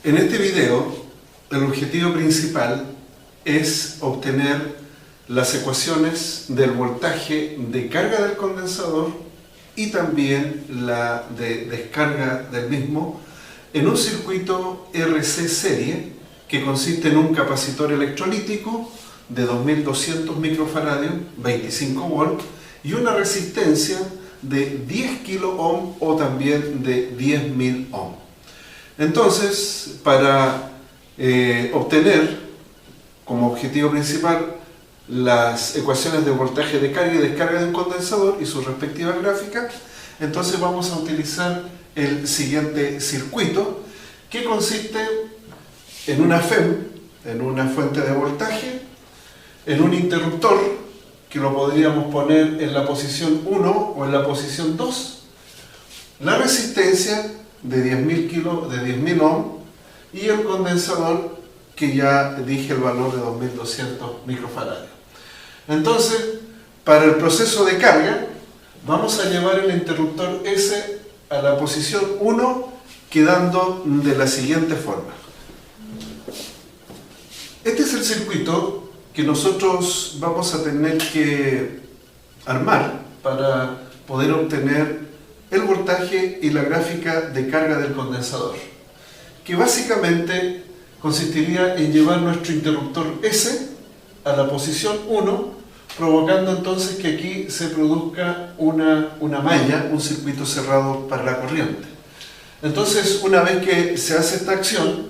En este video, el objetivo principal es obtener las ecuaciones del voltaje de carga del condensador y también la de descarga del mismo en un circuito RC serie que consiste en un capacitor electrolítico de 2200 microfaradios, 25 volts, y una resistencia de 10 kilo ohm o también de 10.000 ohm. Entonces, para obtener como objetivo principal las ecuaciones de voltaje de carga y descarga de un condensador y sus respectivas gráficas, entonces vamos a utilizar el siguiente circuito, que consiste en una FEM, en una fuente de voltaje, en un interruptor, que lo podríamos poner en la posición 1 o en la posición 2, la resistencia de 10.000 ohm y el condensador, que ya dije el valor de 2200 microfaradios. Entonces, para el proceso de carga, vamos a llevar el interruptor S a la posición 1, quedando de la siguiente forma. Este es el circuito que nosotros vamos a tener que armar para poder obtener el voltaje y la gráfica de carga del condensador, que básicamente consistiría en llevar nuestro interruptor S a la posición 1, provocando entonces que aquí se produzca una malla, un circuito cerrado para la corriente. Entonces, una vez que se hace esta acción,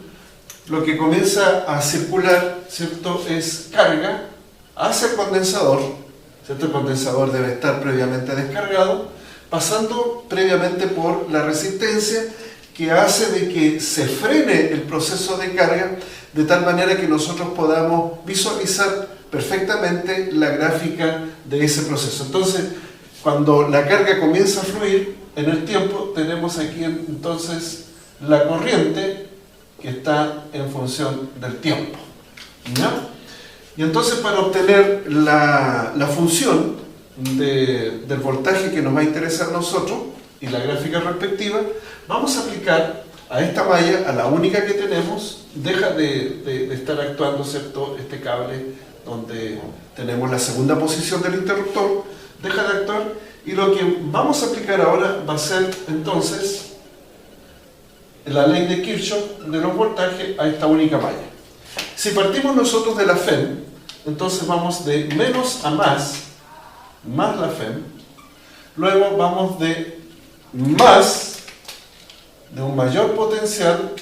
lo que comienza a circular, ¿cierto?, es carga hacia el condensador, ¿cierto? El condensador debe estar previamente descargado, pasando previamente por la resistencia, que hace de que se frene el proceso de carga, de tal manera que nosotros podamos visualizar perfectamente la gráfica de ese proceso. Entonces, cuando la carga comienza a fluir en el tiempo, tenemos aquí entonces la corriente que está en función del tiempo, ¿ya? Y entonces, para obtener la función del voltaje que nos va a interesar a nosotros y la gráfica respectiva, vamos a aplicar a esta malla, a la única que tenemos, deja de estar actuando, ¿cierto?, este cable donde tenemos la segunda posición del interruptor, deja de actuar, y lo que vamos a aplicar ahora va a ser entonces la ley de Kirchhoff de los voltajes a esta única malla. Si partimos nosotros de la FEM, entonces vamos de menos a más la FEM, luego vamos de un mayor potencial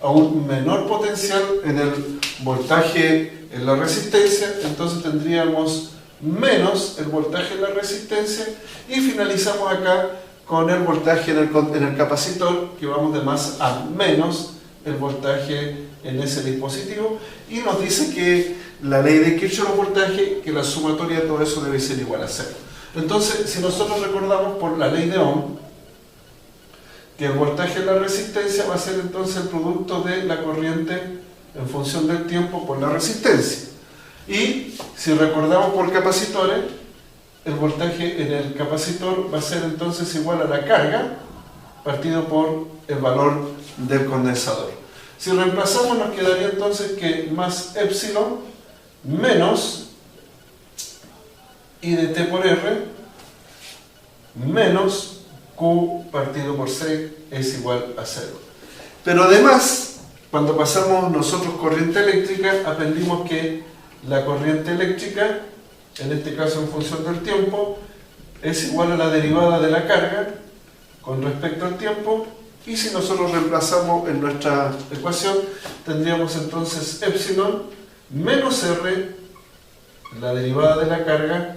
a un menor potencial en el voltaje en la resistencia, entonces tendríamos menos el voltaje en la resistencia, y finalizamos acá con el voltaje en el capacitor, que vamos de más a menos el voltaje en ese dispositivo, y nos dice que la ley de Kirchhoff de los voltajes, que la sumatoria de todo eso debe ser igual a 0. Entonces, si nosotros recordamos por la ley de Ohm, que el voltaje en la resistencia va a ser entonces el producto de la corriente en función del tiempo por la resistencia. Y si recordamos por capacitores, el voltaje en el capacitor va a ser entonces igual a la carga partido por el valor del condensador. Si reemplazamos, nos quedaría entonces que más epsilon menos I de T por R menos Q partido por C es igual a 0. Pero además, cuando pasamos nosotros corriente eléctrica, aprendimos que la corriente eléctrica, en este caso en función del tiempo, es igual a la derivada de la carga con respecto al tiempo, y si nosotros reemplazamos en nuestra ecuación, tendríamos entonces epsilon menos R, la derivada de la carga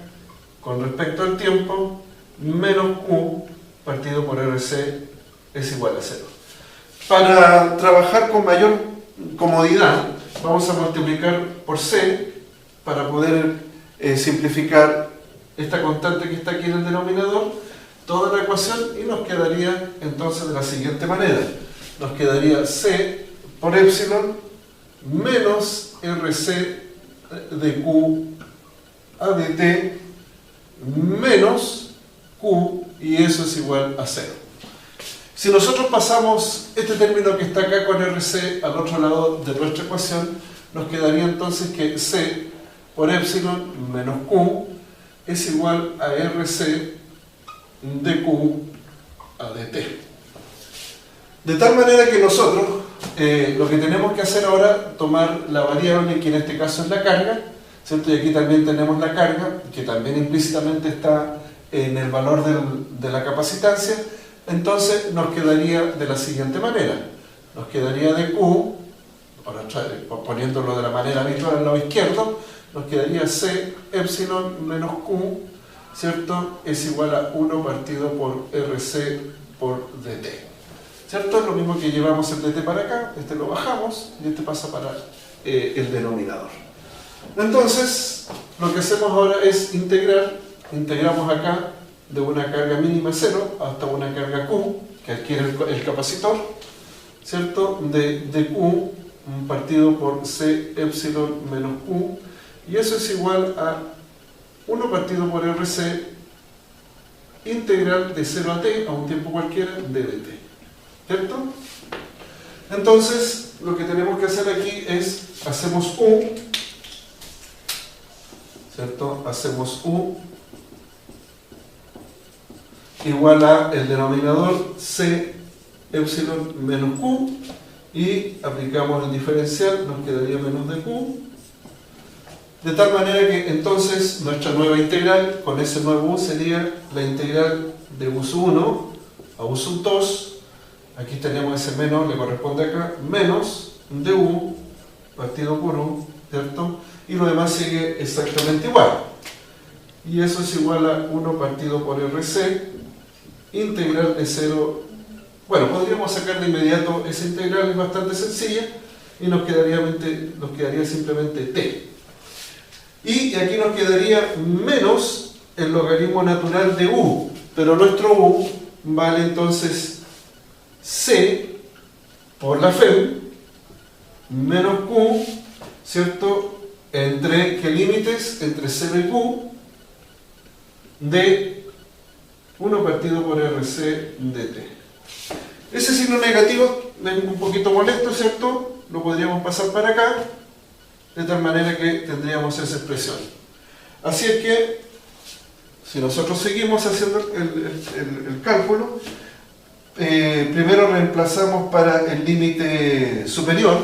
con respecto al tiempo, menos Q partido por RC es igual a 0. Para trabajar con mayor comodidad, vamos a multiplicar por C para poder simplificar esta constante que está aquí en el denominador, toda la ecuación, y nos quedaría entonces de la siguiente manera. Nos quedaría C por epsilon menos RC de Q a de T menos Q, y eso es igual a 0. Si nosotros pasamos este término que está acá con RC al otro lado de nuestra ecuación, nos quedaría entonces que C por epsilon menos Q es igual a RC de Q a dt. De tal manera que nosotros lo que tenemos que hacer ahora es tomar la variable que en este caso es la carga, ¿cierto? Y aquí también tenemos la carga, que también implícitamente está en el valor de la capacitancia. Entonces nos quedaría de la siguiente manera. Nos quedaría de Q, ahora poniéndolo de la manera habitual al lado izquierdo, nos quedaría C epsilon menos Q, ¿cierto? Es igual a 1 partido por RC por dt. ¿Cierto? Es lo mismo que llevamos el dt para acá, este lo bajamos y este pasa para el denominador. Entonces, lo que hacemos ahora es integrar, integramos acá de una carga mínima 0 hasta una carga Q, que adquiere el capacitor, ¿cierto? De Q partido por C epsilon menos Q, y eso es igual a 1 partido por RC integral de 0 a t, a un tiempo cualquiera, de dt. ¿Cierto? Entonces, lo que tenemos que hacer aquí es, hacemos U, ¿cierto? Hacemos U igual a el denominador C epsilon menos Q, y aplicamos el diferencial, nos quedaría menos de Q, de tal manera que entonces nuestra nueva integral con ese nuevo U sería la integral de U sub 1 a U sub 2. Aquí tenemos ese menos, le corresponde acá, menos de U partido por U, ¿cierto? Y lo demás sigue exactamente igual. Y eso es igual a 1 partido por RC, integral de 0. Bueno, podríamos sacar de inmediato esa integral, es bastante sencilla, y nos quedaría simplemente t. Y aquí nos quedaría menos el logaritmo natural de U, pero nuestro U vale entonces C por la FEM menos Q, ¿cierto? Entre, ¿qué límites? Entre 0 y Q de 1 partido por RC dt. Ese signo negativo es un poquito molesto, ¿cierto? Lo podríamos pasar para acá, de tal manera que tendríamos esa expresión. Así es que, si nosotros seguimos haciendo el cálculo, primero reemplazamos para el límite superior,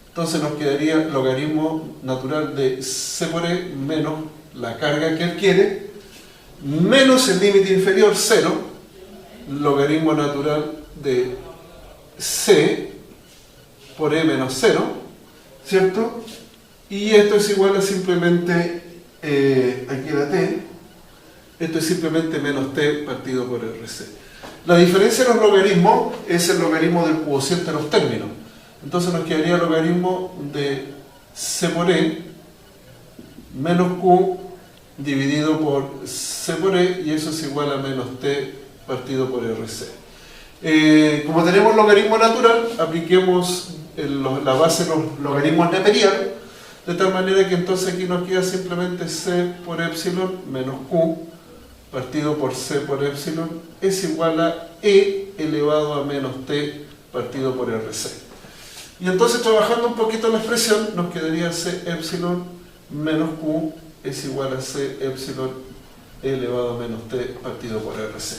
entonces nos quedaría logaritmo natural de C por E menos la carga que adquiere, menos el límite inferior 0, logaritmo natural de C por E menos 0, ¿cierto? Y esto es igual a simplemente, aquí la t, esto es simplemente menos t partido por RC. La diferencia de los logaritmos es el logaritmo del cociente de los términos. Entonces nos quedaría el logaritmo de C por E menos Q dividido por C por E, y eso es igual a menos t partido por RC. Como tenemos logaritmo natural, apliquemos la base de los logaritmos neperianos, de tal manera que entonces aquí nos queda simplemente C por epsilon menos Q partido por C por epsilon es igual a E elevado a menos T partido por RC. Y entonces, trabajando un poquito la expresión, nos quedaría C epsilon menos Q es igual a C epsilon elevado a menos T partido por RC.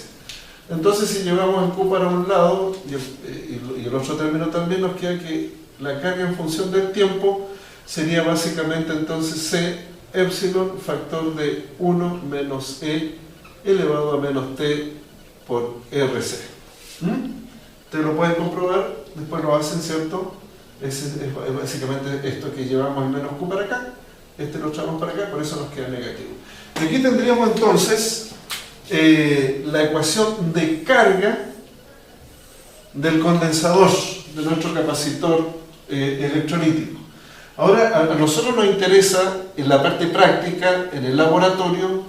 Entonces, si llevamos el Q para un lado y el otro término también, nos queda que la carga en función del tiempo sería básicamente entonces C epsilon factor de 1 menos E elevado a menos T por RC. Ustedes lo pueden comprobar, después lo hacen, ¿cierto? Es básicamente esto que llevamos el menos Q para acá, este lo echamos para acá, por eso nos queda negativo. Y aquí tendríamos entonces la ecuación de carga del condensador de nuestro capacitor electrolítico. Ahora, a nosotros nos interesa en la parte práctica, en el laboratorio,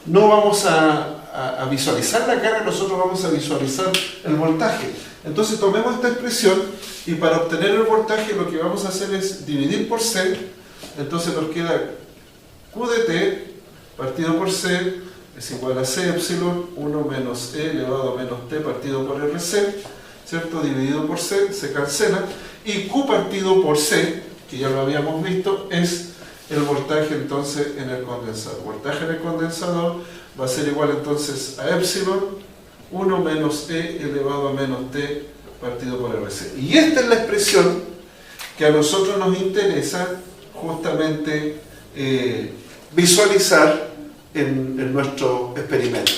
no vamos a visualizar la carga, nosotros vamos a visualizar el voltaje. Entonces tomemos esta expresión y para obtener el voltaje lo que vamos a hacer es dividir por C. Entonces nos queda Q de T partido por C es igual a C epsilon 1 menos E elevado a menos T partido por RC. ¿cierto? Dividido por C, se cancela, y Q partido por C, que ya lo habíamos visto, es el voltaje entonces en el condensador. El voltaje en el condensador va a ser igual entonces a epsilon 1 menos E elevado a menos T partido por RC. Y esta es la expresión que a nosotros nos interesa justamente visualizar en nuestro experimento.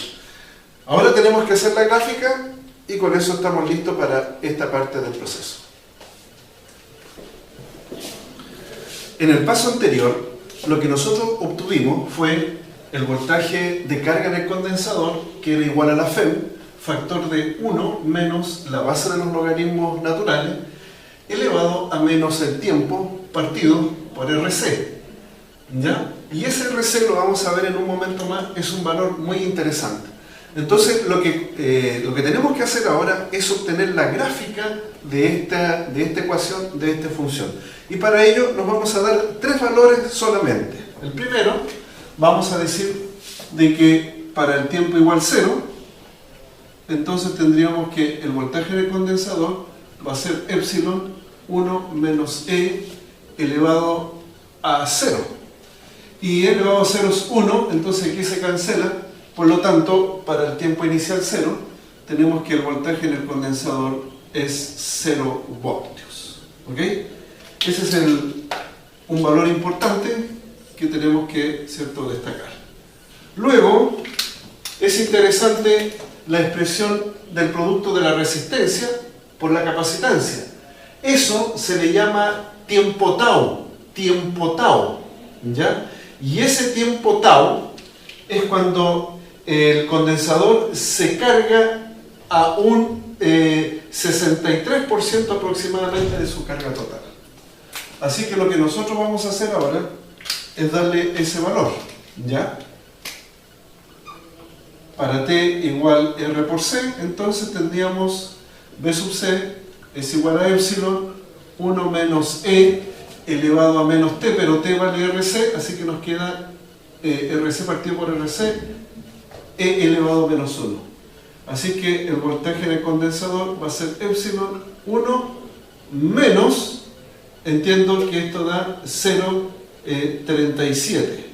Ahora tenemos que hacer la gráfica y con eso estamos listos para esta parte del proceso. En el paso anterior, lo que nosotros obtuvimos fue el voltaje de carga en el condensador, que era igual a la FEM, factor de 1 menos la base de los logaritmos naturales, elevado a menos el tiempo partido por RC. ¿Ya? Y ese RC, lo vamos a ver en un momento más, es un valor muy interesante. Entonces, lo que tenemos que hacer ahora es obtener la gráfica de esta ecuación, de esta función. Y para ello nos vamos a dar tres valores solamente. El primero, vamos a decir de que para el tiempo igual 0, entonces tendríamos que el voltaje en el condensador va a ser epsilon 1 menos E elevado a 0. Y E elevado a 0 es 1, entonces aquí se cancela. Por lo tanto, para el tiempo inicial 0, tenemos que el voltaje en el condensador es 0 voltios. ¿Ok? Ese es un valor importante que tenemos que, ¿cierto?, destacar. Luego, es interesante la expresión del producto de la resistencia por la capacitancia. Eso se le llama tiempo tau, ¿ya? Y ese tiempo tau es cuando el condensador se carga a un 63% aproximadamente de su carga total. Así que lo que nosotros vamos a hacer ahora es darle ese valor, ¿ya? Para T igual R por C, entonces tendríamos B sub C es igual a epsilon 1 menos E elevado a menos T, pero T vale RC, así que nos queda RC partido por RC, E elevado a menos 1. Así que el voltaje en el condensador va a ser epsilon 1 menos, entiendo que esto da 0,37.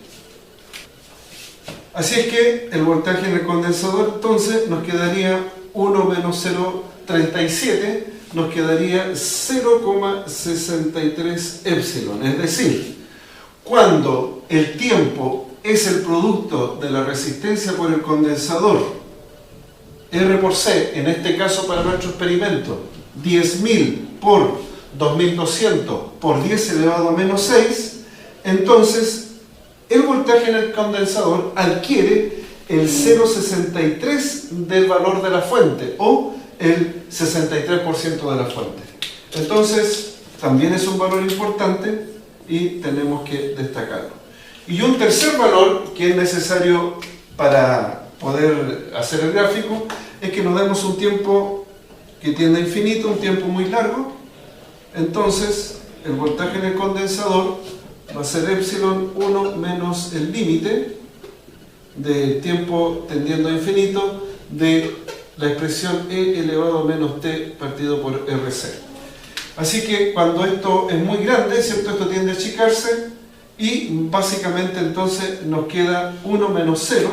Así es que el voltaje en el condensador entonces nos quedaría 1 menos 0,37, nos quedaría 0,63 epsilon. Es decir, cuando el tiempo es el producto de la resistencia por el condensador, R por C, en este caso para nuestro experimento, 10.000 por 2.200 por 10 elevado a menos 6, entonces el voltaje en el condensador adquiere el 0,63 del valor de la fuente, o el 63% de la fuente. Entonces, también es un valor importante y tenemos que destacarlo. Y un tercer valor que es necesario para poder hacer el gráfico es que nos demos un tiempo que tiende a infinito, un tiempo muy largo. Entonces, el voltaje en el condensador va a ser epsilon 1 menos el límite de tiempo tendiendo a infinito de la expresión E elevado a menos T partido por RC. Así que cuando esto es muy grande, ¿cierto?, esto tiende a achicarse y básicamente entonces nos queda 1 menos 0,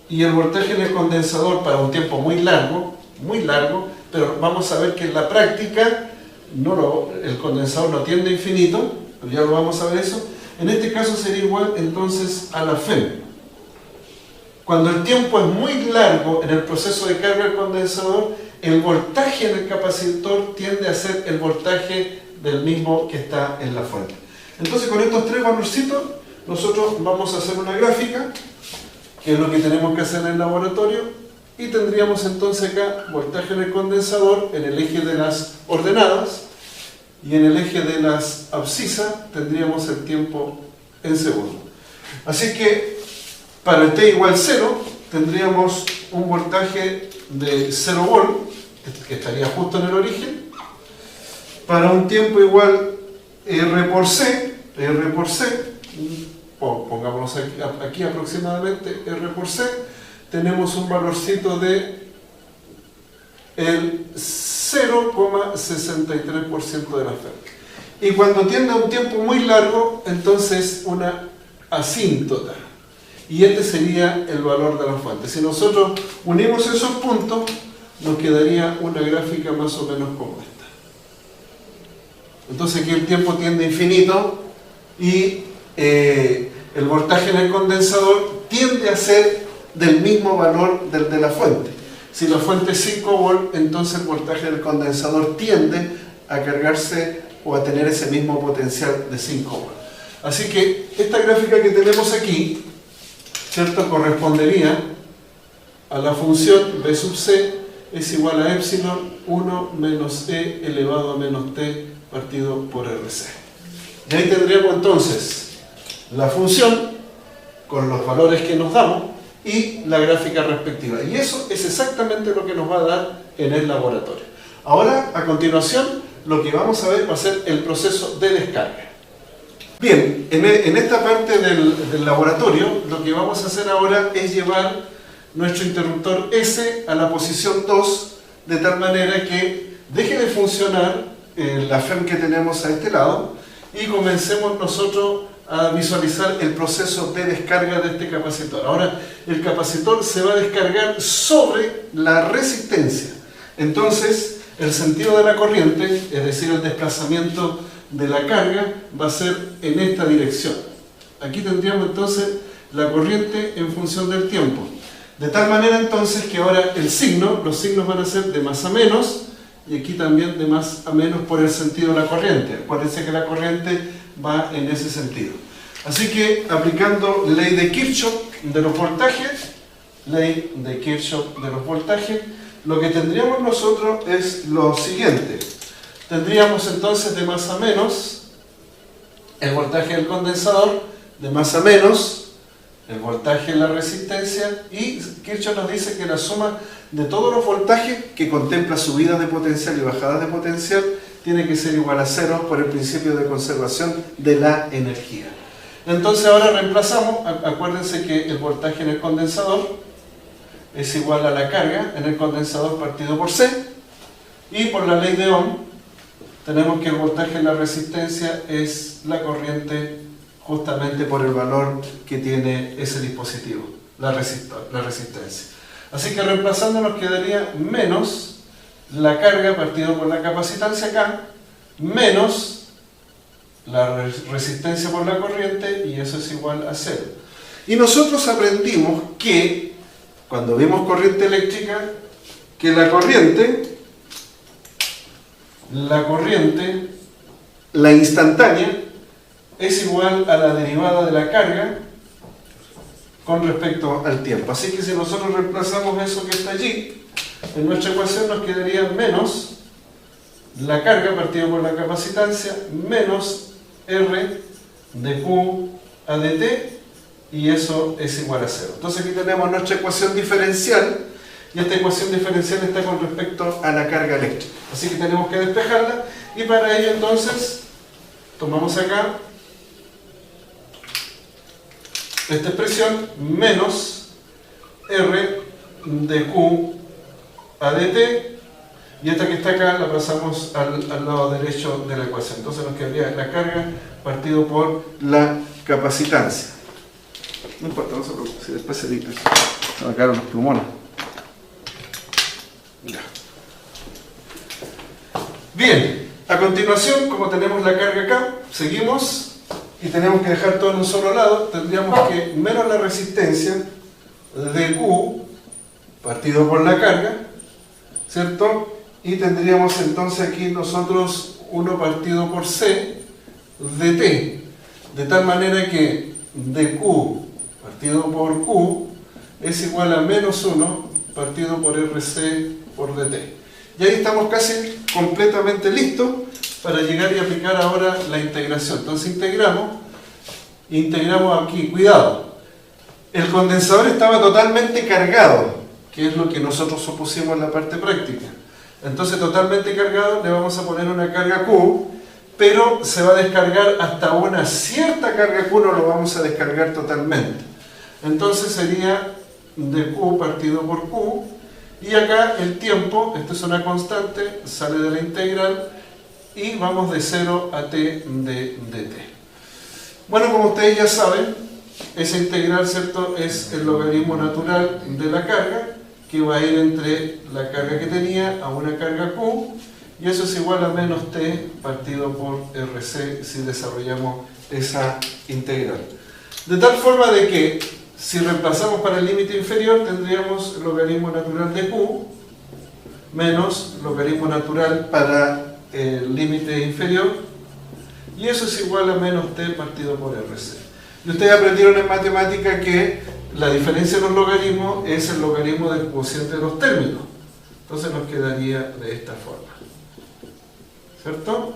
y el voltaje en el condensador para un tiempo muy largo, pero vamos a ver que en la práctica el condensador no tiende a infinito, pero ya lo vamos a ver eso. En este caso sería igual entonces a la FEM. Cuando el tiempo es muy largo en el proceso de carga del condensador, el voltaje en el capacitor tiende a ser el voltaje del mismo que está en la fuente. Entonces, con estos tres valorcitos, nosotros vamos a hacer una gráfica, que es lo que tenemos que hacer en el laboratorio, y tendríamos entonces acá voltaje en el condensador en el eje de las ordenadas, y en el eje de las abscisas tendríamos el tiempo en segundos. Así que para el T igual 0 tendríamos un voltaje de 0 volt, que estaría justo en el origen. Para un tiempo igual R por C, pongámoslo aquí aproximadamente, R por C, tenemos un valorcito de el 0,63% de la FEM. Y cuando tiende a un tiempo muy largo, entonces una asíntota. Y este sería el valor de la fuente. Si nosotros unimos esos puntos, nos quedaría una gráfica más o menos como esta. Entonces aquí el tiempo tiende a infinito y el voltaje en el condensador tiende a ser del mismo valor del de la fuente. Si la fuente es 5 volt, entonces el voltaje del condensador tiende a cargarse o a tener ese mismo potencial de 5 volt. Así que esta gráfica que tenemos aquí, ¿cierto?, correspondería a la función B sub c es igual a epsilon 1 menos e elevado a menos t partido por RC. Y ahí tendríamos entonces la función con los valores que nos damos y la gráfica respectiva. Y eso es exactamente lo que nos va a dar en el laboratorio. Ahora, a continuación, lo que vamos a ver va a ser el proceso de descarga. Bien, en esta parte del laboratorio, lo que vamos a hacer ahora es llevar nuestro interruptor S a la posición 2, de tal manera que deje de funcionar la FEM que tenemos a este lado y comencemos nosotros a visualizar el proceso de descarga de este capacitor. Ahora, el capacitor se va a descargar sobre la resistencia. Entonces, el sentido de la corriente, es decir, el desplazamiento de la carga, va a ser en esta dirección. Aquí tendríamos entonces la corriente en función del tiempo. De tal manera entonces que ahora los signos van a ser de más a menos, y aquí también de más a menos por el sentido de la corriente. Acuérdense que la corriente va en ese sentido. Así que, aplicando ley de Kirchhoff de los voltajes, lo que tendríamos nosotros es lo siguiente. Tendríamos entonces de más a menos el voltaje del condensador, de más a menos el voltaje en la resistencia, y Kirchhoff nos dice que la suma de todos los voltajes que contempla subidas de potencial y bajadas de potencial tiene que ser igual a 0 por el principio de conservación de la energía. Entonces ahora reemplazamos, acuérdense que el voltaje en el condensador es igual a la carga en el condensador partido por C, y por la ley de Ohm tenemos que el voltaje en la resistencia es la corriente justamente por el valor que tiene ese dispositivo, la resistencia. Así que reemplazando nos quedaría menos la carga partido por la capacitancia acá, menos la resistencia por la corriente, y eso es igual a 0. Y nosotros aprendimos que, cuando vimos corriente eléctrica, que la instantánea, es igual a la derivada de la carga con respecto al tiempo. Así que si nosotros reemplazamos eso que está allí, en nuestra ecuación nos quedaría menos la carga partido por la capacitancia menos R de Q a dt, y eso es igual a 0. Entonces aquí tenemos nuestra ecuación diferencial, y esta ecuación diferencial está con respecto a la carga eléctrica. Así que tenemos que despejarla, y para ello entonces tomamos acá esta expresión menos R de Q a dt, y esta que está acá la pasamos al lado derecho de la ecuación. Entonces nos quedaría la carga partido por la capacitancia. No importa, no se preocupe, si después se edita. Se sacaron los plumones. Ya. Bien, a continuación, como tenemos la carga acá, seguimos. Y tenemos que dejar todo en un solo lado. Tendríamos que menos la resistencia de Q partido por la carga, ¿cierto? Y tendríamos entonces aquí nosotros 1 partido por C de T, de tal manera que dQ partido por Q es igual a menos 1 partido por RC por dt. Y ahí estamos casi completamente listos para llegar y aplicar ahora la integración. Entonces integramos aquí, cuidado, el condensador estaba totalmente cargado, que es lo que nosotros supusimos en la parte práctica. Entonces totalmente cargado le vamos a poner una carga Q, pero se va a descargar hasta una cierta carga Q, no lo vamos a descargar totalmente. Entonces sería dQ partido por Q Y acá el tiempo, esto es una constante, sale de la integral y vamos de 0 a t de dt. Bueno, como ustedes ya saben, esa integral, ¿cierto?, es el logaritmo natural de la carga, que va a ir entre la carga que tenía a una carga Q, y eso es igual a menos t partido por RC si desarrollamos esa integral. De tal forma de que si reemplazamos para el límite inferior tendríamos el logaritmo natural de Q menos logaritmo natural para el límite inferior, y eso es igual a menos t partido por RC. Y ustedes aprendieron en matemática que la diferencia de los logaritmos es el logaritmo del cociente de los términos. Entonces nos quedaría de esta forma, ¿cierto?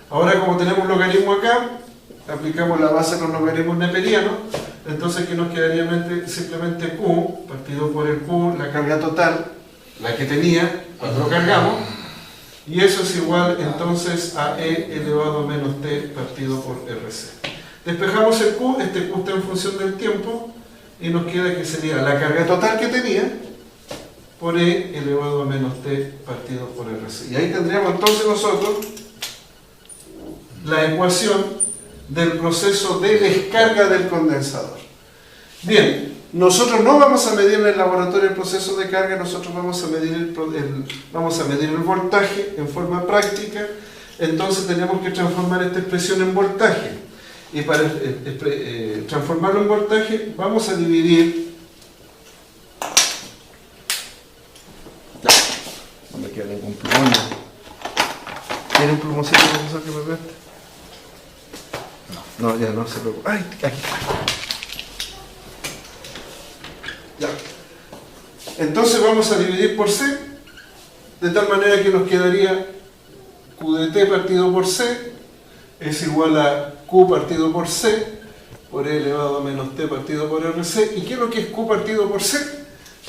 Ahora, como tenemos logaritmo acá, aplicamos la base de los logaritmos neperianos. Entonces aquí nos quedaría simplemente Q partido por el Q, la carga total, la que tenía cuando lo cargamos, y eso es igual entonces a E elevado a menos t partido por RC. Despejamos el Q, este Q está en función del tiempo, y nos queda que sería la carga total que tenía por E elevado a menos t partido por RC. Y ahí tendríamos entonces nosotros la ecuación del proceso de descarga del condensador. Bien, nosotros no vamos a medir en el laboratorio el proceso de carga, nosotros vamos a medir el voltaje en forma práctica. Entonces tenemos que transformar esta expresión en voltaje, y para transformarlo en voltaje vamos a dividir. No me queda ningún plumón. ¿Tiene un plumoncito, profesor, que me preste? No, ya no se preocupe. ¡Ay! Aquí está. Ya. Entonces vamos a dividir por C, de tal manera que nos quedaría Q de t partido por C es igual a Q partido por C por E elevado a menos t partido por RC. ¿Y qué es lo que es Q partido por C?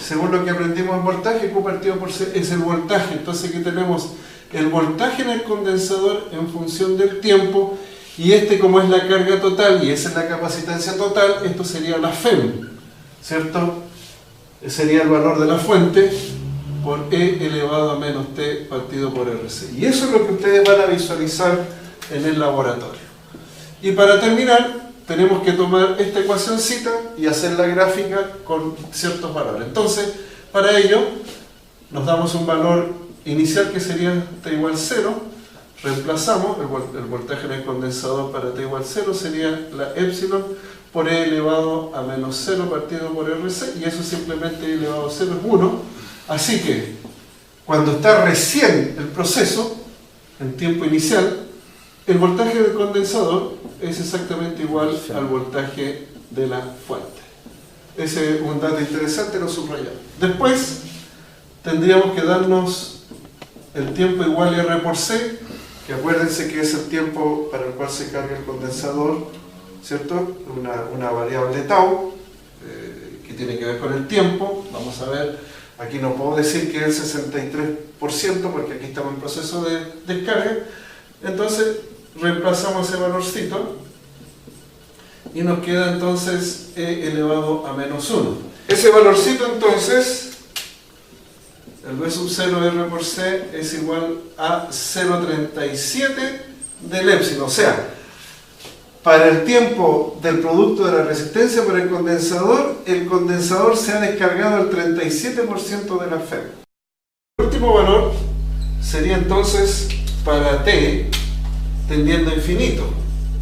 Según lo que aprendimos en voltaje, Q partido por C es el voltaje. Entonces aquí tenemos el voltaje en el condensador en función del tiempo. Y como es la carga total y esa es la capacitancia total, esto sería la FEM, ¿cierto? Sería el valor de la fuente por E elevado a menos t partido por RC. Y eso es lo que ustedes van a visualizar en el laboratorio. Y para terminar, tenemos que tomar esta ecuacióncita y hacer la gráfica con ciertos valores. Entonces, para ello, nos damos un valor inicial que sería t igual 0. Reemplazamos el voltaje en el condensador para t igual 0 sería la epsilon por E elevado a menos 0 partido por RC, y eso simplemente E elevado a 0 es 1. Así que cuando está recién el proceso, en tiempo inicial, el voltaje del condensador es exactamente igual al voltaje de la fuente. Ese es un dato interesante, lo subrayamos. Después tendríamos que darnos el tiempo igual a R por C, que acuérdense que es el tiempo para el cual se carga el condensador, ¿cierto? Una variable tau, que tiene que ver con el tiempo. Vamos a ver, aquí no puedo decir que es el 63%, porque aquí estamos en proceso de descarga. Entonces, reemplazamos ese valorcito, y nos queda entonces E elevado a menos 1. Ese valorcito entonces, el V sub 0 R por C es igual a 0,37 del epsilon. O sea, para el tiempo del producto de la resistencia por el condensador se ha descargado el 37% de la FEM. El último valor sería entonces para T tendiendo a infinito,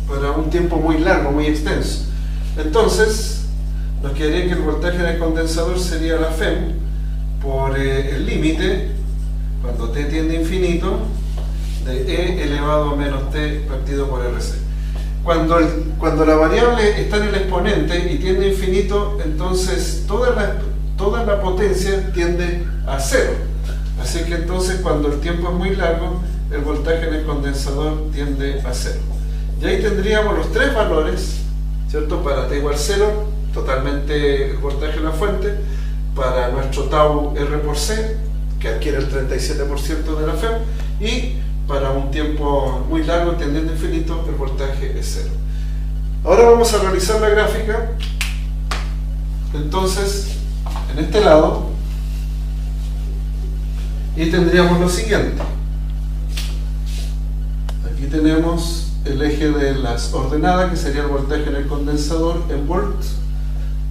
para un tiempo muy largo, muy extenso. Entonces, nos quedaría que el voltaje del condensador sería la FEM por el límite, cuando t tiende a infinito, de E elevado a menos t partido por RC. Cuando la variable está en el exponente y tiende a infinito, entonces toda la potencia tiende a 0. Así que entonces cuando el tiempo es muy largo, el voltaje en el condensador tiende a 0. Y ahí tendríamos los tres valores, ¿cierto? Para t igual 0, totalmente el voltaje en la fuente. Para nuestro tau R por C, que adquiere el 37% de la FEM, y para un tiempo muy largo, tendiendo a infinito, el voltaje es 0. Ahora vamos a realizar la gráfica. Entonces, en este lado, Y tendríamos lo siguiente. Aquí tenemos el eje de las ordenadas, que sería el voltaje en el condensador en volts,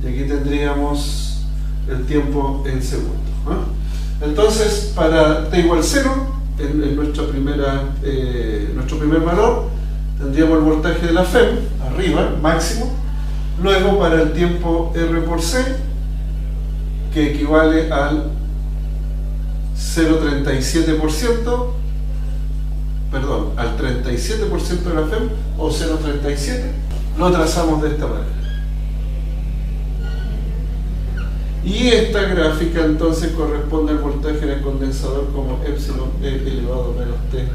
y aquí tendríamos el tiempo en segundos, ¿no? Entonces, para t igual 0, en nuestro primer valor, tendríamos el voltaje de la FEM, arriba, máximo. Luego, para el tiempo R por C, que equivale al 0,37%, perdón, al 37% de la FEM, o 0,37, lo trazamos de esta manera. Y esta gráfica entonces corresponde al voltaje en el condensador como epsilon E elevado a menos T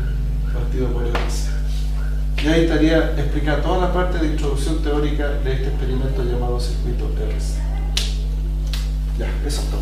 partido por RC. Y ahí estaría explicada toda la parte de introducción teórica de este experimento llamado circuito RC. Ya, eso es todo.